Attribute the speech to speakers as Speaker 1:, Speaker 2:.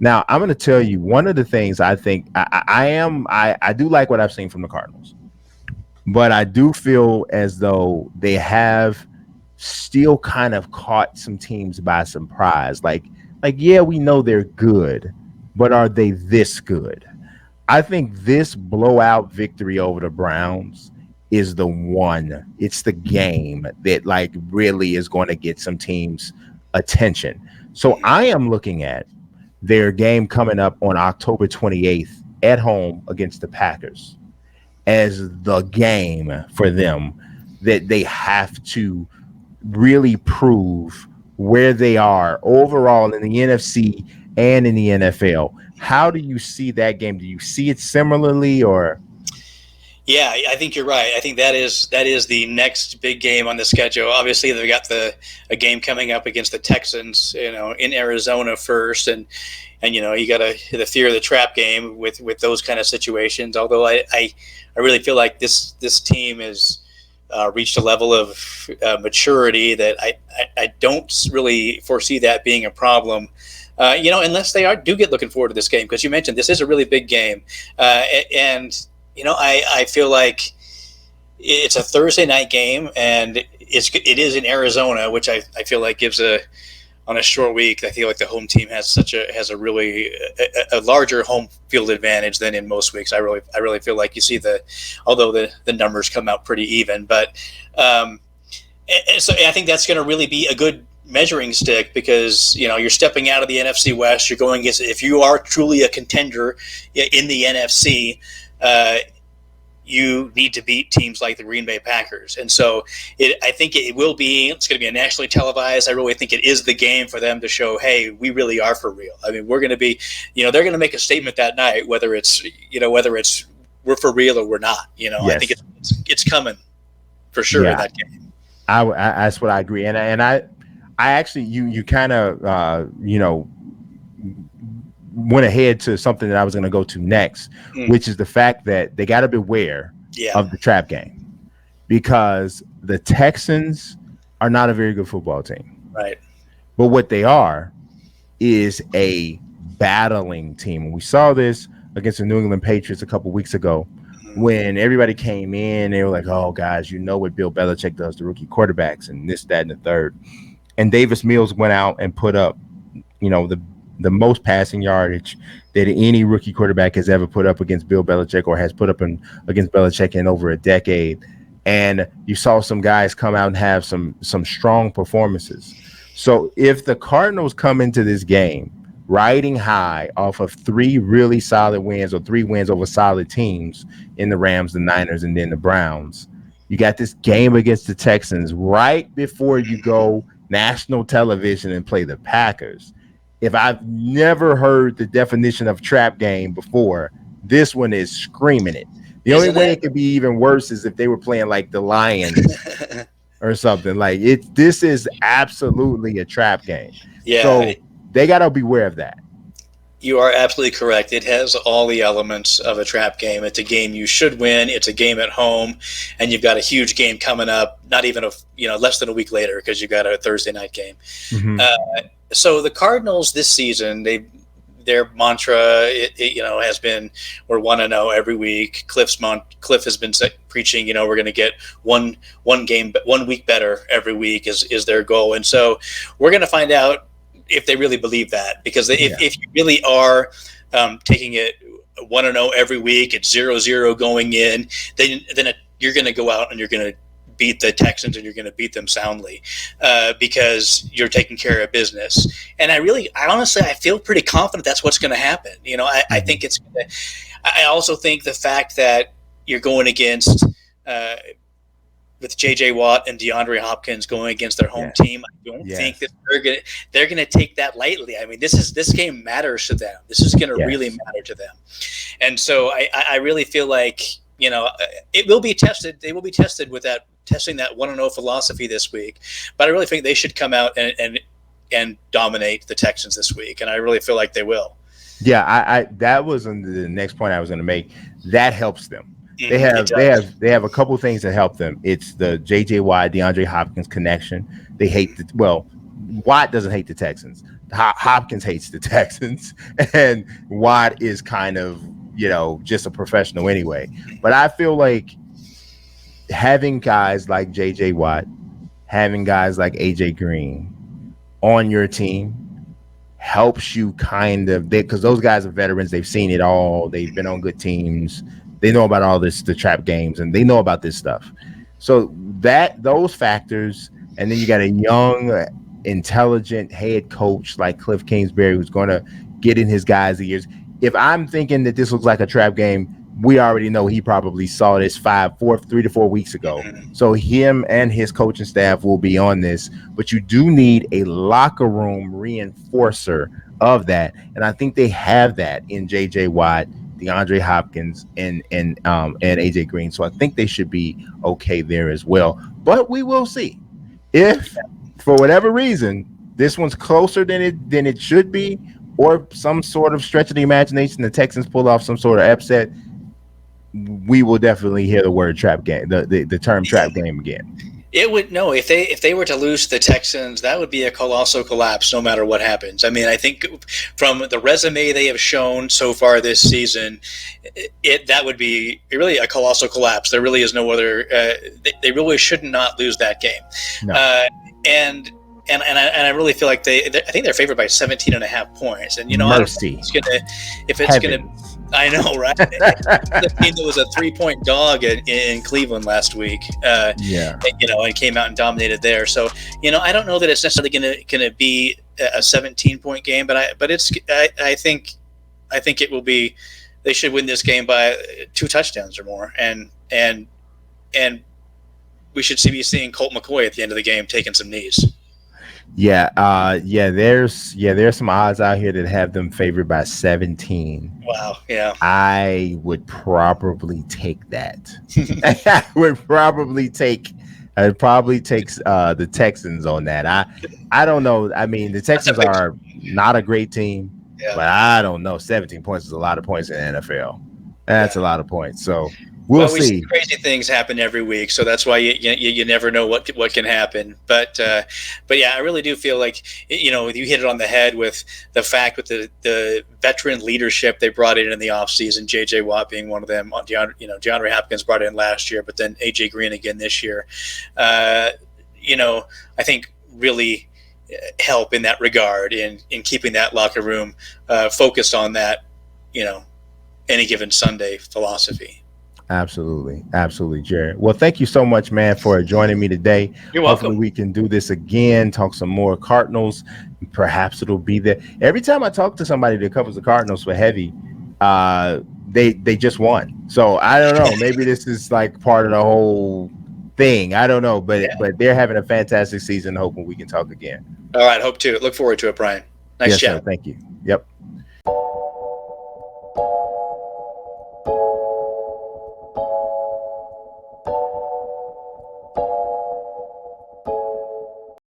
Speaker 1: Now, I'm going to tell you one of the things I think I do like what I've seen from the Cardinals, but I do feel as though they have still kind of caught some teams by surprise. Yeah, we know they're good, but are they this good? I think this blowout victory over the Browns is the one. It's the game that like really is going to get some teams' attention. So I am looking at their game coming up on October 28th at home against the Packers as the game for them that they have to really prove where they are overall in the NFC and in the NFL. How do you see that game? Do you see it similarly or?
Speaker 2: Yeah, I think you're right. I think that is the next big game on the schedule. Obviously, they've got a game coming up against the Texans, in Arizona first, and you got the fear of the trap game with those kind of situations. Although I really feel like this team has reached a level of maturity that I don't really foresee that being a problem. Unless they do get looking forward to this game, because you mentioned this is a really big game, and I feel like it's a Thursday night game, and it is in Arizona, which I feel like gives on a short week. I feel like the home team has a really a larger home field advantage than in most weeks. I really feel like you see although the numbers come out pretty even, but and so I think that's going to really be a good measuring stick, because you're stepping out of the NFC West. You're going against, if you are truly a contender in the NFC, you need to beat teams like the Green Bay Packers. And so I think it's going to be a nationally televised. I really think it is the game for them to show, hey, we really are for real. I mean, we're going to be, they're going to make a statement that night, whether it's we're for real or we're not. Yes. I think it's coming for sure in that game.
Speaker 1: That's what I agree. And I actually, you kind of, went ahead to something that I was going to go to next, which is the fact that they got to beware of the trap game, because the Texans are not a very good football team.
Speaker 2: Right.
Speaker 1: But what they are is a battling team. And we saw this against the New England Patriots a couple weeks ago when everybody came in. They were like, oh, guys, what Bill Belichick does to rookie quarterbacks and this, that, and the third. And Davis Mills went out and put up, the most passing yardage that any rookie quarterback has ever put up against Bill Belichick, or has put up against Belichick in over a decade. And you saw some guys come out and have some strong performances. So if the Cardinals come into this game riding high off of 3 really solid wins, or 3 wins over solid teams in the Rams, the Niners, and then the Browns, you got this game against the Texans right before you go national television and play the Packers. If I've never heard the definition of trap game before, this one is screaming it. The only way it could be even worse is if they were playing like the Lions or something. Like this is absolutely a trap game.
Speaker 2: Yeah.
Speaker 1: So they got to beware of that.
Speaker 2: You are absolutely correct. It has all the elements of a trap game. It's a game you should win. It's a game at home, and you've got a huge game coming up. Not even less than a week later, because you've got a Thursday night game. Mm-hmm. So the Cardinals this season, their mantra, has been, we're 1-0 every week. Cliff has been preaching, we're going to get one week better every week is their goal. And so we're going to find out if they really believe that, because if you really are taking it 1-0 every week, it's 0-0 going in, then you're going to go out and you're going to beat the Texans, and you're going to beat them soundly, because you're taking care of business. And I honestly feel pretty confident that's what's going to happen. I think it's going to. I also think the fact that you're going against with J.J. Watt and DeAndre Hopkins going against their home team, I don't think that they're going to take that lightly. I mean, this game matters to them. This is going to really matter to them, and so I really feel like it will be tested. They will be tested with testing that 1-0 philosophy this week. But I really think they should come out and dominate the Texans this week, and I really feel like they will.
Speaker 1: Yeah, that was the next point I was going to make. That helps them.
Speaker 2: It does.
Speaker 1: They have a couple of things that help them. It's the JJ Watt, DeAndre Hopkins connection. They hate Watt doesn't hate the Texans. Hopkins hates the Texans, and Watt is kind of just a professional anyway. But I feel like having guys like JJ Watt, having guys like AJ Green on your team helps you kind of, because those guys are veterans. They've seen it all. They've been on good teams. They know about all this, the trap games, and they know about this stuff. So those factors, and then you got a young, intelligent head coach like Cliff Kingsbury who's going to get in his guys' ears. If I'm thinking that this looks like a trap game, we already know he probably saw this 3 to 4 weeks ago. So him and his coaching staff will be on this, but you do need a locker room reinforcer of that. And I think they have that in JJ Watt, DeAndre Hopkins, and AJ Green. So I think they should be okay there as well. But we will see. If for whatever reason this one's closer than it should be, or some sort of stretch of the imagination, the Texans pull off some sort of upset, we will definitely hear the word trap game, the term trap game again.
Speaker 2: It would if they were to lose to the Texans, that would be a colossal collapse no matter what happens. I mean, I think from the resume they have shown so far this season, that would be really a colossal collapse. There really is no other. They really should not lose that game. No. And I really feel like I think they're favored by 17.5 points. And
Speaker 1: Mercy.
Speaker 2: if it's gonna I know, right? The team that was a 3-point dog in Cleveland last week, and came out and dominated there. So, I don't know that it's necessarily going to be a 17-point game, but I think it will be. They should win this game by 2 touchdowns or more, and we should be seeing Colt McCoy at the end of the game taking some knees.
Speaker 1: There's some odds out here that have them favored by 17.
Speaker 2: Wow, yeah.
Speaker 1: I would probably take that. I'd probably take the Texans on that. I don't know. I mean, the Texans are not a great team, but I don't know. 17 points is a lot of points in the NFL. That's a lot of points. So we see
Speaker 2: crazy things happen every week, so that's why you never know what can happen. But yeah, I really do feel like you hit it on the head with the fact with the veteran leadership they brought in the offseason. JJ Watt being one of them. DeAndre Hopkins brought in last year, but then AJ Green again this year. I think really help in that regard in keeping that locker room focused on that any given Sunday philosophy.
Speaker 1: Absolutely, Jared. Well, thank you so much, man, for joining me today.
Speaker 2: You're welcome.
Speaker 1: Hopefully we can do this again, talk some more Cardinals. Perhaps it'll be there. Every time I talk to somebody that covers the Cardinals for heavy, they just won. So I don't know. Maybe this is like part of the whole thing. I don't know, but they're having a fantastic season. Hoping we can talk again.
Speaker 2: All right, hope to. Look forward to it, Brian. Nice chat.
Speaker 1: Sir, thank you. Yep.